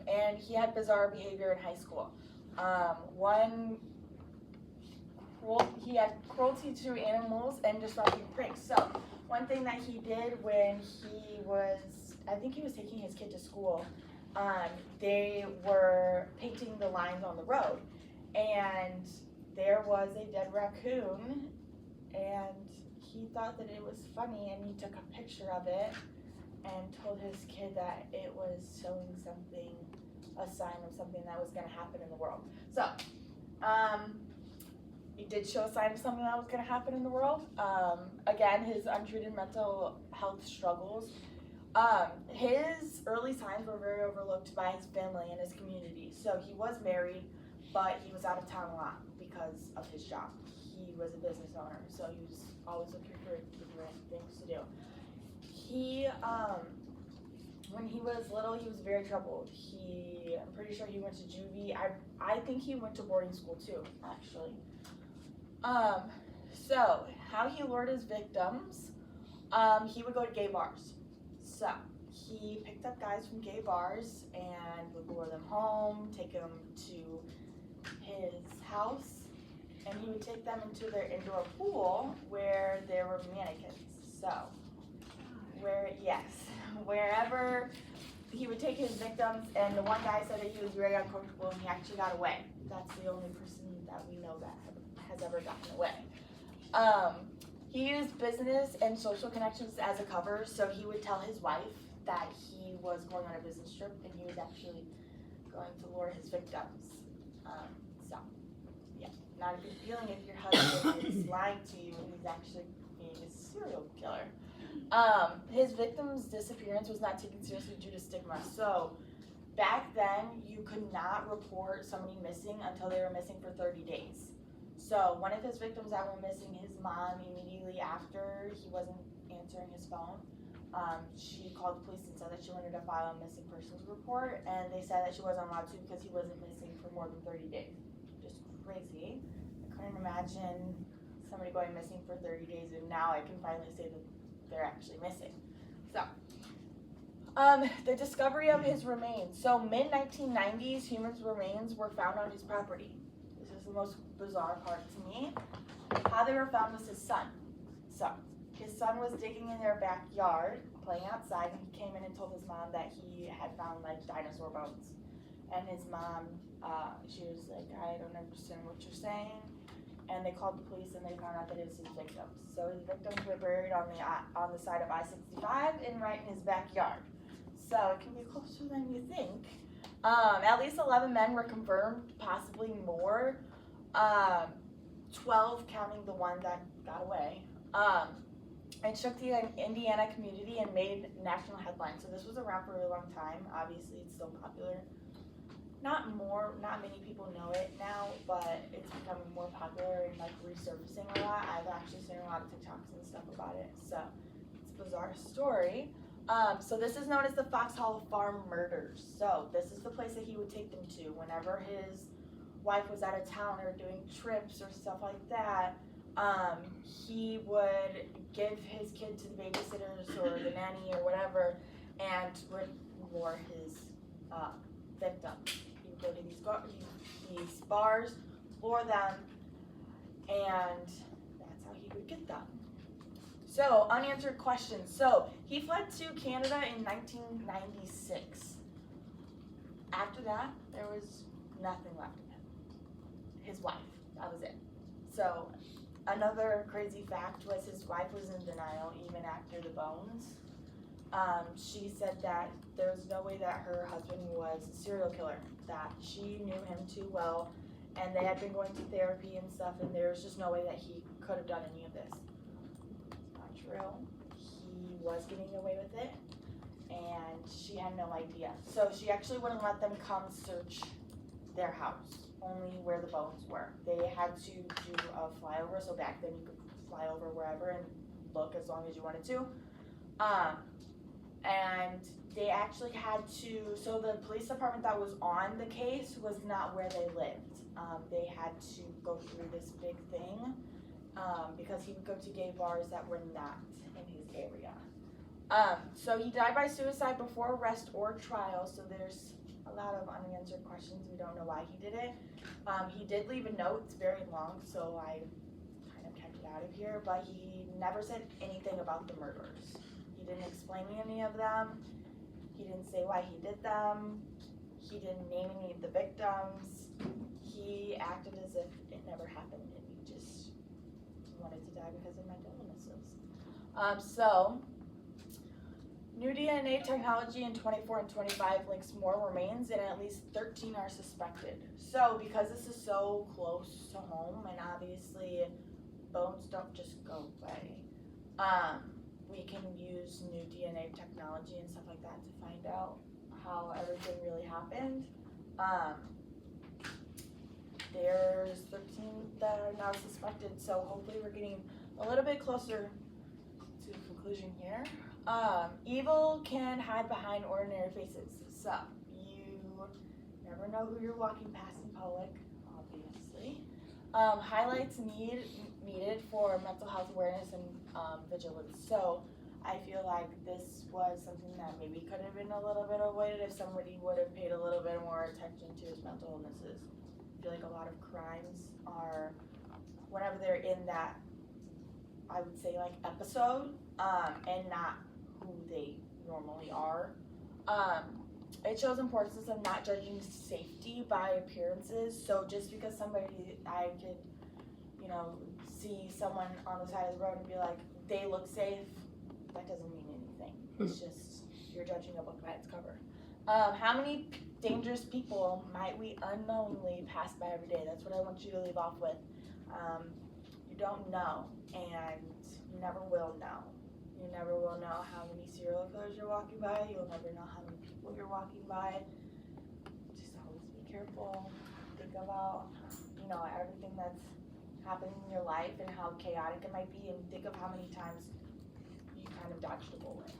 and he had bizarre behavior in high school. One, he had cruelty to animals and disrupting pranks. So one thing that he did when he was, I think he was taking his kid to school, they were painting the lines on the road, and there was a dead raccoon, and he thought that it was funny, and he took a picture of it and told his kid that it was showing something, a sign of something that was going to happen in the world. So, he did show a sign of something that was going to happen in the world. Again, his untreated mental health struggles. His early signs were very overlooked by his family and his community. So he was married, but he was out of town a lot because of his job. He was a business owner, so he was always looking for different things to do. He, when he was little, he was very troubled. I'm pretty sure he went to juvie. I think he went to boarding school too, actually. So how he lured his victims, he would go to gay bars. So he picked up guys from gay bars and would lure them home, take them to his house, and he would take them into their indoor pool where there were mannequins. So, wherever he would take his victims, and the one guy said that he was very uncomfortable and he actually got away. That's the only person that we know that has ever gotten away. He used business and social connections as a cover, so he would tell his wife that he was going on a business trip and he was actually going to lure his victims. So, yeah, not a good feeling if your husband is lying to you and he's actually being a serial killer. His victim's disappearance was not taken seriously due to stigma. So, back then, you could not report somebody missing until they were missing for 30 days. So one of his victims that went missing, his mom, immediately after he wasn't answering his phone, she called the police and said that she wanted to file a missing persons report, and they said that she wasn't allowed to because he wasn't missing for more than 30 days. Just crazy. I couldn't imagine somebody going missing for 30 days, and now I can finally say that they're actually missing. So, the discovery of his remains. So mid-1990s, human remains were found on his property. This is the most bizarre part to me. How they were found was his son. So his son was digging in their backyard, playing outside, and he came in and told his mom that he had found like dinosaur bones. And his mom, she was like, I don't understand what you're saying. And they called the police and they found out that it was his victims. So his victims were buried on the side of I-65 and right in his backyard. So it can be closer than you think. At least 11 men were confirmed, possibly more. 12 counting the one that got away. It shook the Indiana community and made national headlines. So this was around for a long time. Obviously, it's still popular. Not many people know it now, but it's becoming more popular and like resurfacing a lot. I've actually seen a lot of TikToks and stuff about it. So it's a bizarre story. So this is known as the Foxhall Farm murders. So this is the place that he would take them to whenever his wife was out of town or doing trips or stuff like that. He would give his kid to the babysitters or the nanny or whatever, and would lure his victim. He would go to these bars, lure them, and that's how he would get them. So, unanswered questions. So, he fled to Canada in 1996. After that, there was nothing left of him. His wife, that was it. So, another crazy fact was his wife was in denial even after the bones. She said that there was no way that her husband was a serial killer, that she knew him too well, and they had been going to therapy and stuff, and there was just no way that he could have done any of this. True. He was getting away with it, and she had no idea. So she actually wouldn't let them come search their house, only where the bones were. They had to do a flyover, so back then you could fly over wherever and look as long as you wanted to. And they actually had to, so the police department that was on the case was not where they lived. They had to go through this big thing. Because he would go to gay bars that were not in his area. So he died by suicide before arrest or trial, so there's a lot of unanswered questions. We don't know why he did it. He did leave a note, it's very long, so I kind of kept it out of here, but he never said anything about the murders. He didn't explain any of them. He didn't say why he did them. He didn't name any of the victims. He acted as if it never happened and he just wanted to die because of mental illnesses. So, new DNA technology in 24 and 25 links more remains and at least 13 are suspected. So, because this is so close to home and obviously bones don't just go away, we can use new DNA technology and stuff like that to find out how everything really happened. There's 13 that are now suspected, so hopefully we're getting a little bit closer to the conclusion here. Evil can hide behind ordinary faces, so you never know who you're walking past in public, obviously. Highlights needed for mental health awareness and vigilance. So I feel like this was something that maybe could have been a little bit avoided if somebody would have paid a little bit more attention to his mental illnesses. I feel like a lot of crimes are, whenever they're in that, I would say like episode, and not who they normally are. It shows importance of not judging safety by appearances. So just because I could, see someone on the side of the road and be like, they look safe, that doesn't mean anything. It's just, you're judging a book by its cover. How many dangerous people might we unknowingly pass by every day? That's what I want you to leave off with. You don't know, and you never will know. You never will know how many serial killers you're walking by. You'll never know how many people you're walking by. Just always be careful. Think about, everything that's happening in your life and how chaotic it might be, and think of how many times you kind of dodged a bullet.